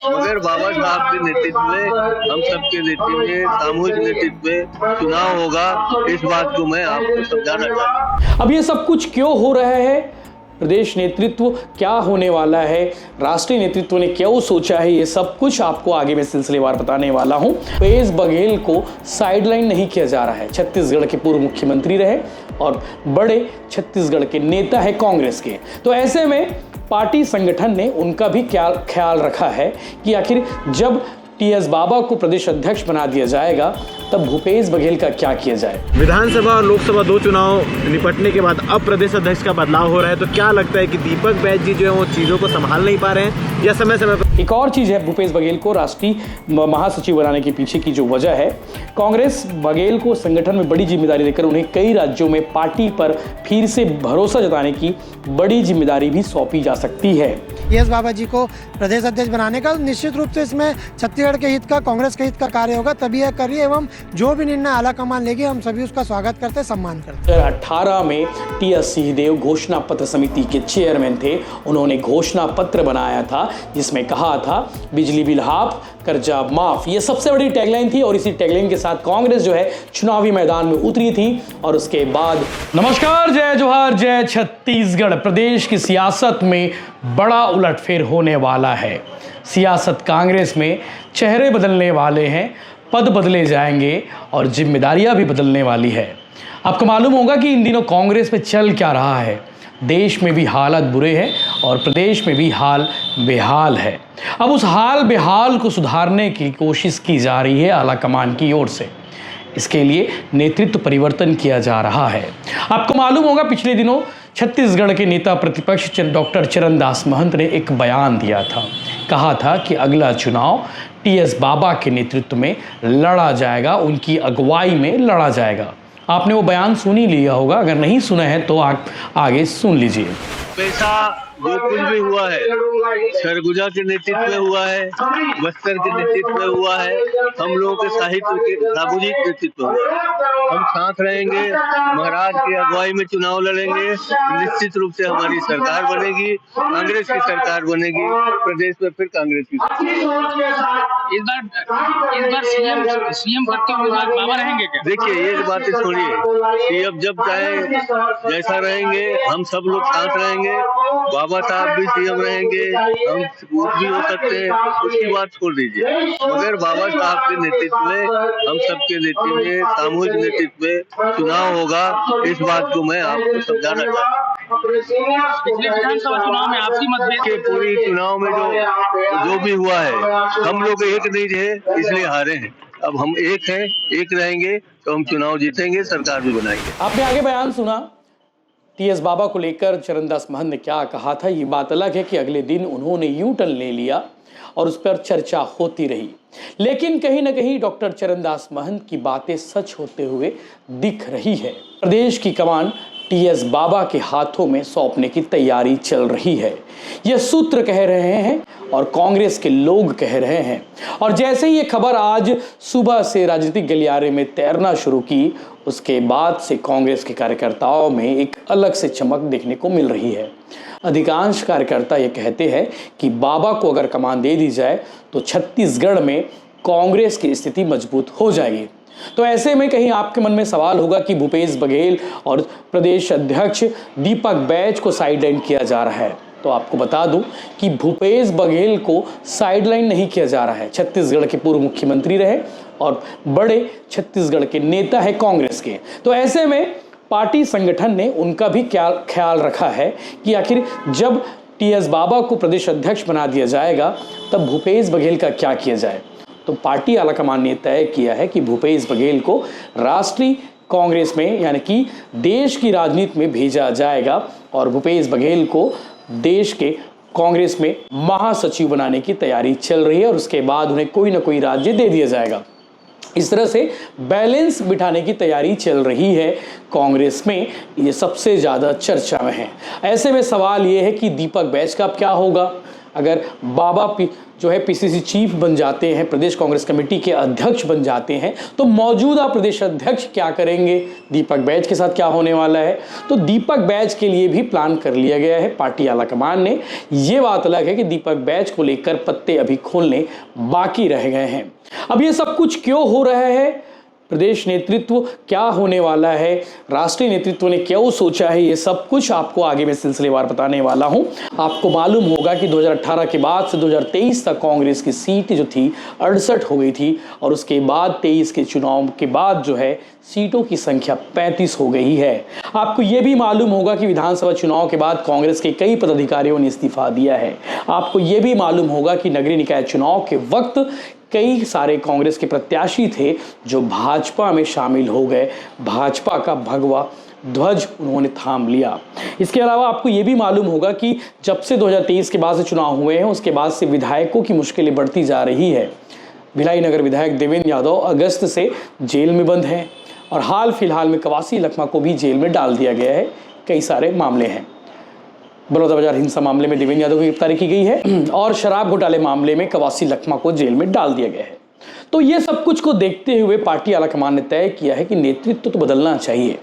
मगर बाबा साहब के नेतृत्व में, हम सबके नेतृत्व में, सामूहिक नेतृत्व में चुनाव होगा, इस बात को मैं आपको समझाना चाहता हूँ। अब ये सब कुछ क्यों हो रहा है, प्रदेश नेतृत्व क्या होने वाला है, राष्ट्रीय नेतृत्व ने क्यों सोचा है, ये सब कुछ आपको आगे मैं सिलसिलेवार बताने वाला हूं। भूपेश बघेल को साइडलाइन नहीं किया जा रहा है। छत्तीसगढ़ के पूर्व मुख्यमंत्री रहे और बड़े छत्तीसगढ़ के नेता है कांग्रेस के। तो ऐसे में पार्टी संगठन ने उनका भी क्या ख्याल रखा है कि आखिर जब टीएस बाबा को प्रदेश अध्यक्ष बना दिया जाएगा तब भूपेश बघेल का क्या किया जाए। विधानसभा और लोकसभा 2 चुनाव निपटने के बाद अब प्रदेश अध्यक्ष का बदलाव हो रहा है, तो क्या लगता है कि दीपक बैज जी जो है वो चीज़ों को संभाल नहीं पा रहे हैं या समय समय पर? एक और चीज़ है, भूपेश बघेल को राष्ट्रीय महासचिव बनाने के पीछे की जो वजह है, कांग्रेस बघेल को संगठन में बड़ी जिम्मेदारी देकर उन्हें कई राज्यों में पार्टी पर फिर से भरोसा जताने की बड़ी जिम्मेदारी भी सौंपी जा सकती है। टीएस बाबा जी को प्रदेश अध्यक्ष बनाने का निश्चित रूप से इसमें छत्तीसगढ़ के हित का, कांग्रेस के हित का कार्य होगा, तभी यह करिए एवं जो भी निर्णय आलाकमान लेगी हम सभी उसका स्वागत करते, सम्मान करते। 2018 में टीएस सिंहदेव घोषणा पत्र समिति के चेयरमैन थे। उन्होंने घोषणा पत्र बनाया था जिसमें कहा था बिजली बिल हाफ, कर्जा माफ। ये सबसे बड़ी टैगलाइन थी और इसी टैगलाइन के साथ कांग्रेस जो है चुनावी मैदान में उतरी थी। और उसके बाद नमस्कार, जय जोहार, जय छत्तीसगढ़। प्रदेश की सियासत में बड़ा उलटफेर होने वाला है। सियासत कांग्रेस में चेहरे बदलने वाले हैं, पद बदले जाएंगे और जिम्मेदारियां भी बदलने वाली है। आपको मालूम होगा कि इन दिनों कांग्रेस में चल क्या रहा है। देश में भी हालात बुरे हैं और प्रदेश में भी हाल बेहाल है। अब उस हाल बेहाल को सुधारने की कोशिश की जा रही है आलाकमान की ओर से। इसके लिए नेतृत्व परिवर्तन किया जा रहा है। आपको मालूम होगा पिछले दिनों छत्तीसगढ़ के नेता प्रतिपक्ष डॉक्टर चरणदास महंत ने एक बयान दिया था। कहा था कि अगला चुनाव टीएस बाबा के नेतृत्व में लड़ा जाएगा, उनकी अगुवाई में लड़ा जाएगा। आपने वो बयान सुन ही लिया होगा, अगर नहीं सुना है तो आप आगे सुन लीजिए। पैसा जो कुछ भी हुआ है सरगुजा के नेतृत्व में हुआ है, बस्तर के नेतृत्व में हुआ है, हम लोगों के साहित्य के सामूहिक नेतृत्व में हुआ है। हम साथ रहेंगे, महाराज की अगुवाई में चुनाव लड़ेंगे, निश्चित रूप से हमारी सरकार बनेगी, कांग्रेस की सरकार बनेगी, प्रदेश में फिर कांग्रेस की। इस बार सीएम करते हुए बाबा रहेंगे क्या? देखिए ये बातें छोड़िए, सीएम जब चाहे जैसा रहेंगे, हम सब लोग साथ रहेंगे, बाबा साहब भी सीएम रहेंगे, हम भी हो सकते हैं, उसकी बात छोड़ दीजिए। मगर बाबा साहब के नेतृत्व में, हम सबके नेतृत्व में, सामूहिक नेतृत्व में चुनाव होगा, इस बात को मैं आपको समझाना चाहता हूँ। पिछले विधानसभा चुनाव में आपसी मतभेद के पूरी चुनाव में जो भी हुआ है, हम लोग एक नहीं रहे इसलिए हारे हैं। अब हम एक हैं, एक रहेंगे तो हम चुनाव जीतेंगे, सरकार भी बनाएंगे। आपने आगे बयान सुना, टीएस बाबा को लेकर चरणदास महंत ने क्या कहा था। ये बात अलग है कि अगले दिन उन्होंने यू टर्न ले लिया और उस पर चर्चा होती रही, लेकिन कहीं ना कहीं डॉक्टर चरणदास महंत की बातें सच होते हुए दिख रही है। प्रदेश की कमान टीएस बाबा के हाथों में सौंपने की तैयारी चल रही है, यह सूत्र कह रहे हैं और कांग्रेस के लोग कह रहे हैं। और जैसे ही ये खबर आज सुबह से राजनीतिक गलियारे में तैरना शुरू की, उसके बाद से कांग्रेस के कार्यकर्ताओं में एक अलग से चमक देखने को मिल रही है। अधिकांश कार्यकर्ता ये कहते हैं कि बाबा को अगर कमान दे दी जाए तो छत्तीसगढ़ में कांग्रेस की स्थिति मजबूत हो जाएगी। तो ऐसे में कहीं आपके मन में सवाल होगा कि भूपेश बघेल और प्रदेश अध्यक्ष दीपक बैज को साइडलाइन किया जा रहा है। तो आपको बता दूं कि भूपेश बघेल को साइडलाइन नहीं किया जा रहा है। छत्तीसगढ़ के पूर्व मुख्यमंत्री रहे और बड़े छत्तीसगढ़ के नेता है कांग्रेस के। तो ऐसे में पार्टी संगठन ने उनका भी क्या ख्याल रखा है कि आखिर जब टीएस बाबा को प्रदेश अध्यक्ष बना दिया जाएगा तब भूपेश बघेल का क्या किया जाए। तो पार्टी आलाकमान ने तय किया है कि भूपेश बघेल को राष्ट्रीय कांग्रेस में यानी कि देश की राजनीति में भेजा जाएगा और भूपेश बघेल को देश के कांग्रेस में महासचिव बनाने की तैयारी चल रही है और उसके बाद उन्हें कोई ना कोई राज्य दे दिया जाएगा। इस तरह से बैलेंस बिठाने की तैयारी चल रही है कांग्रेस में, ये सबसे ज़्यादा चर्चा में है। ऐसे में सवाल ये है कि दीपक बैज का क्या होगा। अगर बाबा जो है पीसीसी चीफ बन जाते हैं, प्रदेश कांग्रेस कमेटी के अध्यक्ष बन जाते हैं, तो मौजूदा प्रदेश अध्यक्ष क्या करेंगे, दीपक बैज के साथ क्या होने वाला है। तो दीपक बैज के लिए भी प्लान कर लिया गया है पार्टी आलाकमान ने। ये बात अलग है कि दीपक बैज को लेकर पत्ते अभी खोलने बाकी रह गए हैं। अब ये सब कुछ क्यों हो रहा है, प्रदेश नेतृत्व क्या होने वाला है, राष्ट्रीय नेतृत्व ने क्यों सोचा है, ये सब कुछ आपको आगे मैं सिलसिलेवार बताने वाला हूं। आपको मालूम होगा कि 2018 के बाद से 2023 तक कांग्रेस की सीट जो थी 68 हो गई थी और उसके बाद 23 के चुनाव के बाद जो है सीटों की संख्या 35 हो गई है। आपको ये भी मालूम होगा कि विधानसभा चुनाव के बाद कांग्रेस के कई पदाधिकारियों ने इस्तीफा दिया है। आपको ये भी मालूम होगा कि नगरीय निकाय चुनाव के वक्त कई सारे कांग्रेस के प्रत्याशी थे जो भाजपा में शामिल हो गए, भाजपा का भगवा ध्वज उन्होंने थाम लिया। इसके अलावा आपको ये भी मालूम होगा कि जब से 2023 के बाद से चुनाव हुए हैं उसके बाद से विधायकों की मुश्किलें बढ़ती जा रही है। भिलाई नगर विधायक देवेंद्र यादव अगस्त से जेल में बंद हैं और हाल फिलहाल में कवासी लखमा को भी जेल में डाल दिया गया है। कई सारे मामले हैं, बलौदाबाजार हिंसा मामले में देवेंद्र यादव की गिरफ्तारी की गई है और शराब घोटाले मामले में कवासी लखमा को जेल में डाल दिया गया है। तो ये सब कुछ को देखते हुए पार्टी आलाकमान ने तय किया है कि नेतृत्व तो बदलना चाहिए।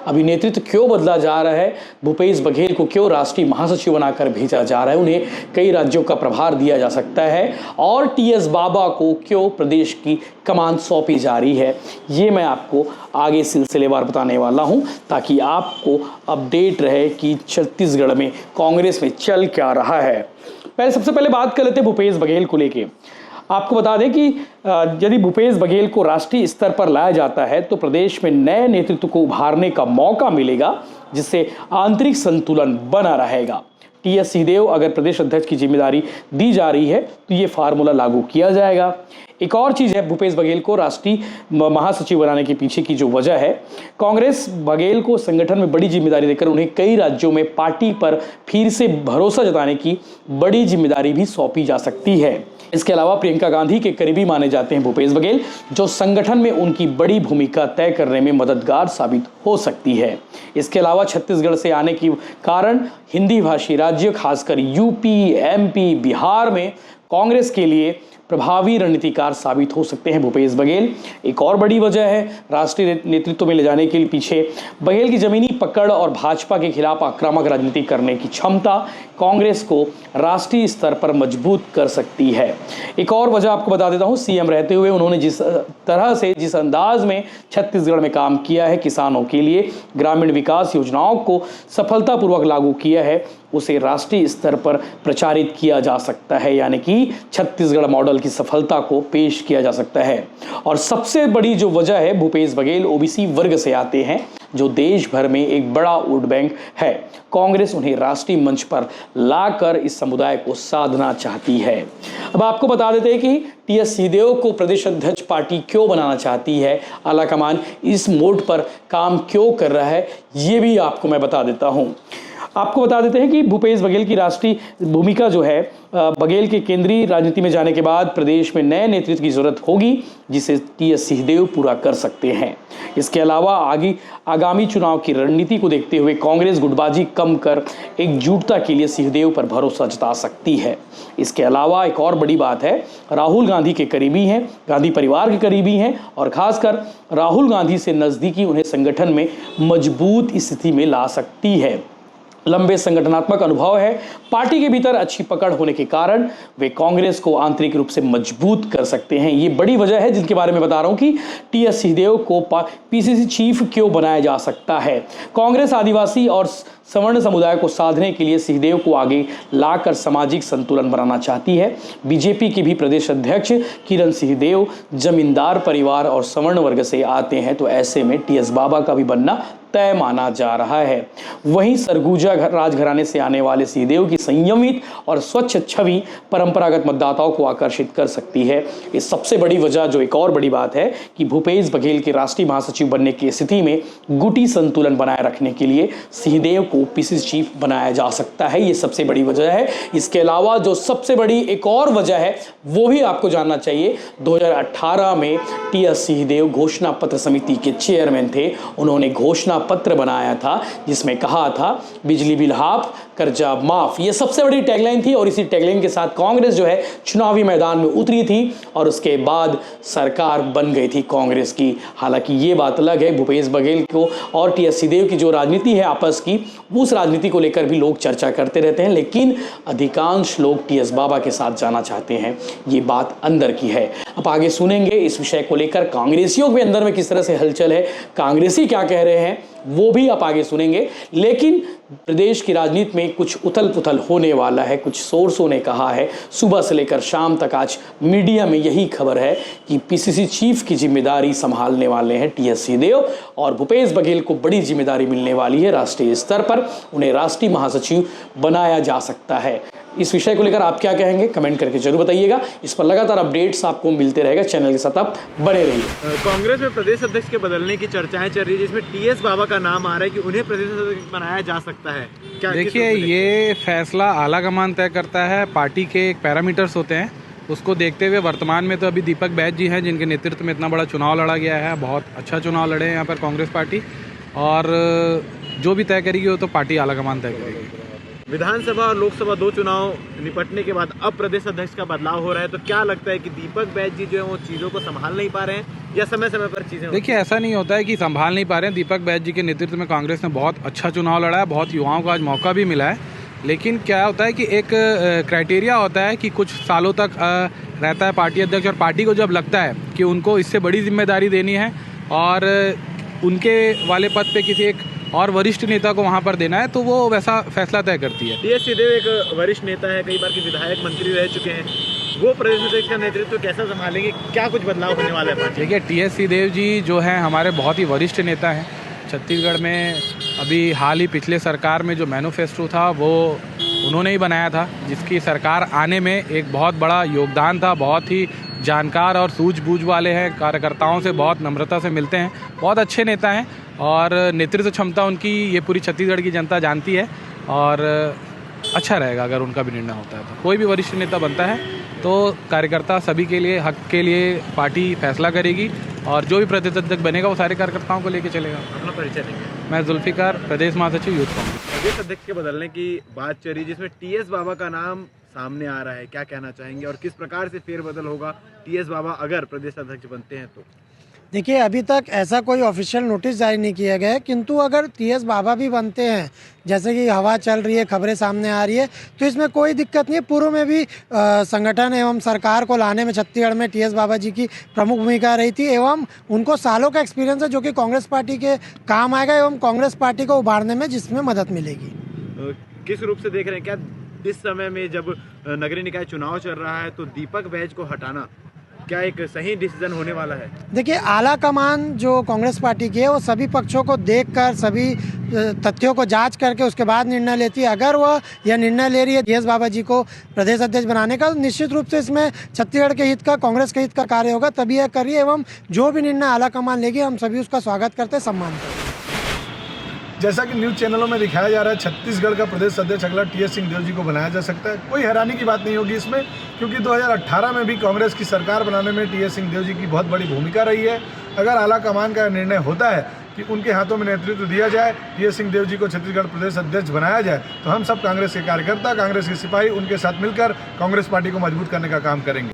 अभी नेतृत्व क्यों बदला जा रहा है, भूपेश बघेल को क्यों राष्ट्रीय महासचिव बनाकर भेजा जा रहा है, उन्हें कई राज्यों का प्रभार दिया जा सकता है और टीएस बाबा को क्यों प्रदेश की कमान सौंपी जा रही है, ये मैं आपको आगे सिलसिलेवार बताने वाला हूं ताकि आपको अपडेट रहे कि छत्तीसगढ़ में कांग्रेस में चल क्या रहा है। सबसे पहले बात कर लेते हैं भूपेश बघेल को लेके। आपको बता दें कि यदि भूपेश बघेल को राष्ट्रीय स्तर पर लाया जाता है तो प्रदेश में नए नेतृत्व को उभारने का मौका मिलेगा, जिससे आंतरिक संतुलन बना रहेगा। टीएस सिंहदेव अगर प्रदेश अध्यक्ष की जिम्मेदारी दी जा रही है तो ये फार्मूला लागू किया जाएगा। एक और चीज़ है, भूपेश बघेल को राष्ट्रीय महासचिव बनाने के पीछे की जो वजह है, कांग्रेस बघेल को संगठन में बड़ी जिम्मेदारी देकर उन्हें कई राज्यों में पार्टी पर फिर से भरोसा जताने की बड़ी जिम्मेदारी भी सौंपी जा सकती है। इसके अलावा प्रियंका गांधी के करीबी माने जाते हैं भूपेश बघेल, जो संगठन में उनकी बड़ी भूमिका तय करने में मददगार साबित हो सकती है। इसके अलावा छत्तीसगढ़ से आने के कारण हिंदी भाषी राज्य खासकर यूपी, एमपी, बिहार में कांग्रेस के लिए प्रभावी रणनीतिकार साबित हो सकते हैं भूपेश बघेल। एक और बड़ी वजह है राष्ट्रीय नेतृत्व में ले जाने के पीछे बघेल की जमीनी पकड़ और भाजपा के खिलाफ आक्रामक राजनीति करने की क्षमता कांग्रेस को राष्ट्रीय स्तर पर मजबूत कर सकती है। एक और वजह आपको बता देता हूं, सीएम रहते हुए उन्होंने जिस अंदाज में छत्तीसगढ़ में काम किया है, किसानों के लिए ग्रामीण विकास योजनाओं को सफलतापूर्वक लागू किया है, उसे राष्ट्रीय स्तर पर प्रचारित किया जा सकता है, यानी कि छत्तीसगढ़ मॉडल की सफलता को पेश किया जा सकता है। और सबसे बड़ी जो वजह है, भूपेश बघेल ओबीसी वर्ग से आते हैं जो देश भर में एक बड़ा वोट बैंक है। कांग्रेस उन्हें राष्ट्रीय मंच पर लाकर इस समुदाय को साधना चाहती है। अब आपको बता देते हैं कि टीएस सिंहदेव को प्रदेश अध्यक्ष पार्टी क्यों बनाना चाहती है, आलाकमान इस मोड पर काम क्यों कर रहा है, ये भी आपको मैं बता देता हूं। आपको बता देते हैं कि भूपेश बघेल की राष्ट्रीय भूमिका जो है, बघेल के केंद्रीय राजनीति में जाने के बाद प्रदेश में नए नेतृत्व की जरूरत होगी, जिसे टीएस सिंहदेव पूरा कर सकते हैं। इसके अलावा आगामी चुनाव की रणनीति को देखते हुए कांग्रेस गुटबाजी कम कर एकजुटता के लिए सिंहदेव पर भरोसा जता सकती है। इसके अलावा एक और बड़ी बात है, राहुल गांधी के करीबी हैं, गांधी परिवार के करीबी हैं और खासकर राहुल गांधी से नजदीकी उन्हें संगठन में मजबूत स्थिति में ला सकती है। लंबे संगठनात्मक अनुभव है, पार्टी के भीतर अच्छी पकड़ होने के कारण वे कांग्रेस को आंतरिक रूप से मजबूत कर सकते हैं। ये बड़ी वजह है जिनके बारे में बता रहा हूं कि टीएस सिंहदेव को पीसीसी चीफ क्यों बनाया जा सकता है। कांग्रेस आदिवासी और सवर्ण समुदाय को साधने के लिए सिंहदेव को आगे लाकर सामाजिक संतुलन बनाना चाहती है। बीजेपी के भी प्रदेश अध्यक्ष किरण सिंहदेव जमींदार परिवार और सवर्ण वर्ग से आते हैं, तो ऐसे में टीएस बाबा का भी बनना तय माना जा रहा है। वहीं सरगुजा राजघराने से आने वाले सिंहदेव की संयमित और स्वच्छ छवि परंपरागत मतदाताओं को आकर्षित कर सकती है। इस सबसे बड़ी वजह जो एक और बड़ी बात है कि भूपेश बघेल के राष्ट्रीय महासचिव बनने की स्थिति में गुटी संतुलन बनाए रखने के लिए सिंहदेव को पीसीसी चीफ बनाया जा सकता है। ये सबसे बड़ी वजह है। इसके अलावा जो सबसे बड़ी एक और वजह है वो भी आपको जानना चाहिए। 2018 में टीएस सिंहदेव घोषणा पत्र समिति के चेयरमैन थे। उन्होंने घोषणा पत्र बनाया था जिसमें कहा था बिजली बिल हाफ, कर्जा माफ। ये सबसे बड़ी टैगलाइन थी और इसी टैगलाइन के साथ कांग्रेस जो है चुनावी मैदान में उतरी थी और उसके बाद सरकार बन गई थी कांग्रेस की। हालांकि ये बात अलग है, भूपेश बघेल को और टीएस सिंहदेव की जो राजनीति है आपस की, उस राजनीति को लेकर भी लोग चर्चा करते रहते हैं, लेकिन अधिकांश लोग टीएस बाबा के साथ जाना चाहते हैं। ये बात अंदर की है। अब आगे सुनेंगे इस विषय को लेकर कांग्रेसियों के अंदर में किस तरह से हलचल है, कांग्रेसी क्या कह रहे हैं, वो भी आप आगे सुनेंगे। लेकिन प्रदेश की राजनीति में कुछ उथल पुथल होने वाला है। कुछ सोर्सों ने कहा है, सुबह से लेकर शाम तक आज मीडिया में यही खबर है कि पीसीसी चीफ की जिम्मेदारी संभालने वाले हैं टीएस सिंहदेव और भूपेश बघेल को बड़ी जिम्मेदारी मिलने वाली है। राष्ट्रीय स्तर पर उन्हें राष्ट्रीय महासचिव बनाया जा सकता है। इस विषय को लेकर आप क्या कहेंगे, कमेंट करके जरूर बताइएगा। इस पर लगातार अपडेट्स आपको मिलते रहेगा, चैनल के साथ आप बने रहिए। कांग्रेस में प्रदेश अध्यक्ष के बदलने की चर्चाएं चल रही है, जिसमें टीएस बाबा का नाम आ रहा है कि उन्हें प्रदेश अध्यक्ष बनाया जा सकता है। क्या देखिए, ये फैसला आलाकमान तय करता है। पार्टी के एक पैरामीटर्स होते हैं, उसको देखते हुए वर्तमान में तो अभी दीपक बैज जी हैं जिनके नेतृत्व में इतना बड़ा चुनाव लड़ा गया है। बहुत अच्छा चुनाव लड़े हैं यहाँ पर कांग्रेस पार्टी, और जो भी तय करेगी वो तो पार्टी आलाकमान तय करेगी। विधानसभा और लोकसभा 2 चुनाव निपटने के बाद अब प्रदेश अध्यक्ष का बदलाव हो रहा है, तो क्या लगता है कि दीपक बैज जी जो है वो चीज़ों को संभाल नहीं पा रहे हैं या समय समय पर चीज़ें? देखिए, ऐसा नहीं होता है कि संभाल नहीं पा रहे हैं। दीपक बैज जी के नेतृत्व में कांग्रेस ने बहुत अच्छा चुनाव लड़ा है, बहुत युवाओं को आज मौका भी मिला है। लेकिन क्या होता है कि एक क्राइटेरिया होता है कि कुछ सालों तक रहता है पार्टी अध्यक्ष, और पार्टी को जब लगता है कि उनको इससे बड़ी जिम्मेदारी देनी है और उनके वाले पद पे किसी एक और वरिष्ठ नेता को वहां पर देना है, तो वो वैसा फैसला तय करती है। टीएस सिंहदेव एक वरिष्ठ नेता है, कई बार के विधायक मंत्री रह चुके हैं, वो प्रदेश अध्यक्ष का नेतृत्व कैसा संभालेंगे? क्या कुछ बदलाव होने वाला है पार्टी? देखिए, टीएस सिंहदेव जी जो हैं हमारे बहुत ही वरिष्ठ नेता हैं। छत्तीसगढ़ में अभी हाल ही पिछले सरकार में जो मैनिफेस्टो था वो उन्होंने ही बनाया था, जिसकी सरकार आने में एक बहुत बड़ा योगदान था। बहुत ही जानकार और सूझबूझ वाले हैं, कार्यकर्ताओं से बहुत नम्रता से मिलते हैं, बहुत अच्छे नेता हैं और नेतृत्व क्षमता उनकी ये पूरी छत्तीसगढ़ की जनता जानती है। और अच्छा रहेगा अगर उनका भी निर्णय होता है, तो कोई भी वरिष्ठ नेता बनता है तो कार्यकर्ता सभी के लिए, हक के लिए पार्टी फैसला करेगी और जो भी प्रदेश अध्यक्ष बनेगा वो सारे कार्यकर्ताओं को लेकर चलेगा। अपना परिचय देंगे। मैं जुल्फिकार, प्रदेश महासचिव यूथ कांग्रेस। प्रदेश अध्यक्ष के बदलने की बात चल रही है, जिसमें टीएस बाबा का नाम सामने आ रहा है, क्या कहना चाहेंगे और किस प्रकार से फेरबदल होगा टीएस बाबा अगर प्रदेश अध्यक्ष बनते हैं तो? देखिए, अभी तक ऐसा कोई ऑफिशियल नोटिस जारी नहीं किया गया है, किंतु अगर टीएस बाबा भी बनते हैं, जैसे कि हवा चल रही है, खबरें सामने आ रही है, तो इसमें कोई दिक्कत नहीं है। पूर्व में भी संगठन एवं सरकार को लाने में छत्तीसगढ़ में टीएस बाबा जी की प्रमुख भूमिका रही थी एवं उनको सालों का एक्सपीरियंस है जो कि कांग्रेस पार्टी के काम आएगा एवं कांग्रेस पार्टी को उभारने में जिसमें मदद मिलेगी। किस रूप से देख रहे हैं, क्या इस समय में जब नगरीय निकाय चुनाव चल रहा है तो दीपक बैज को हटाना क्या एक सही डिसीजन होने वाला है? देखिए, आला कमान जो कांग्रेस पार्टी की है वो सभी पक्षों को देखकर, सभी तथ्यों को जांच करके उसके बाद निर्णय लेती है। अगर वह यह निर्णय ले रही है टीएस बाबा जी को प्रदेश अध्यक्ष बनाने का, निश्चित रूप से इसमें छत्तीसगढ़ के हित का, कांग्रेस के हित का कार्य होगा, तभी यह करिए एवं जो भी निर्णय आला कमान लेगी हम सभी उसका स्वागत करते, सम्मान करते। जैसा कि न्यूज़ चैनलों में दिखाया जा रहा है, छत्तीसगढ़ का प्रदेश अध्यक्ष अगला टीएस सिंहदेव जी को बनाया जा सकता है। कोई हैरानी की बात नहीं होगी इसमें, क्योंकि 2018 में भी कांग्रेस की सरकार बनाने में टीएस सिंहदेव जी की बहुत बड़ी भूमिका रही है। अगर आला कमान का निर्णय होता है कि उनके हाथों में नेतृत्व दिया जाए, टीएस सिंहदेव जी को छत्तीसगढ़ प्रदेश अध्यक्ष बनाया जाए, तो हम सब कांग्रेस के कार्यकर्ता, कांग्रेस के सिपाही उनके साथ मिलकर कांग्रेस पार्टी को मजबूत करने का काम करेंगे।